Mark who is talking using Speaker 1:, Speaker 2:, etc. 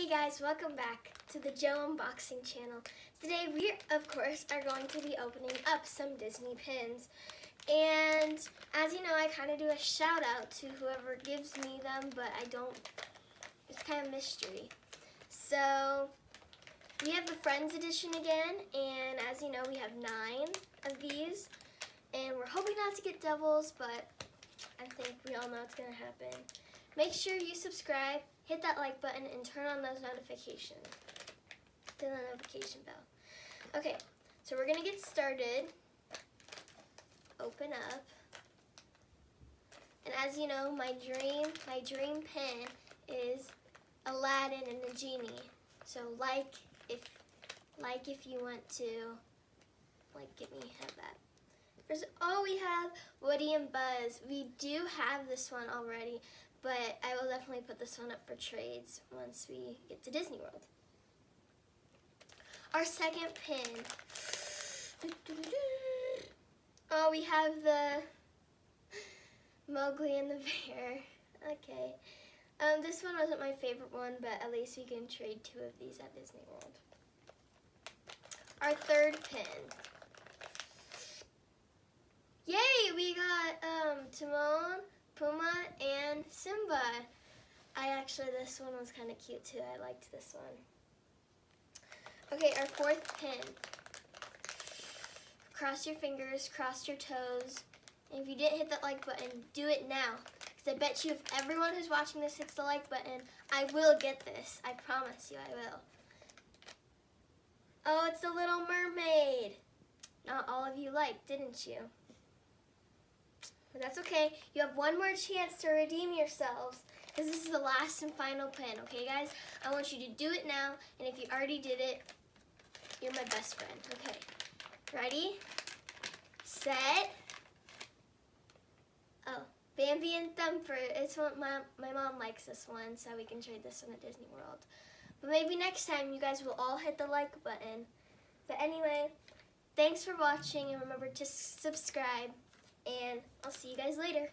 Speaker 1: Hey guys, welcome back to the Joe Unboxing channel. Today we, of course, are going to be opening up some Disney pins. And as you know, I kind of do a shout out to whoever gives me them, but I don't, it's kind of mystery. So we have the Friends edition again, and as you know, we have 9 of these. And we're hoping not to get doubles, but I think we all know it's going to happen. Make sure you subscribe, hit that like button, and turn on those notifications. Hit the notification bell. Okay, so we're going to get started. Open up. And as you know, my dream pin is Aladdin and the genie. So like if you want to, get me have that. First, we have Woody and Buzz. We do have this one already, but I will definitely put this one up for trades once we get to Disney World. Our second pin. We have the Mowgli and the bear. Okay. This one wasn't my favorite one, but at least we can trade 2 of these at Disney World. Our third pin. Yay! We got Timon, Pumbaa, and Simba. This one was kind of cute too. I liked this one. Okay, our fourth pin. Cross your fingers, cross your toes. And if you didn't hit that like button, do it now. Because I bet you if everyone who's watching this hits the like button, I will get this. I promise you I will. Oh, it's the Little Mermaid. Not all of you liked, didn't you? But that's okay. You have one more chance to redeem yourselves. Because this is the last and final pin, okay guys? I want you to do it now, and if you already did it, you're my best friend. Okay, ready, set, Bambi and Thumper. It's what my mom likes this one, so we can trade this one at Disney World. But maybe next time you guys will all hit the like button. But anyway, thanks for watching, and remember to subscribe, and I'll see you guys later.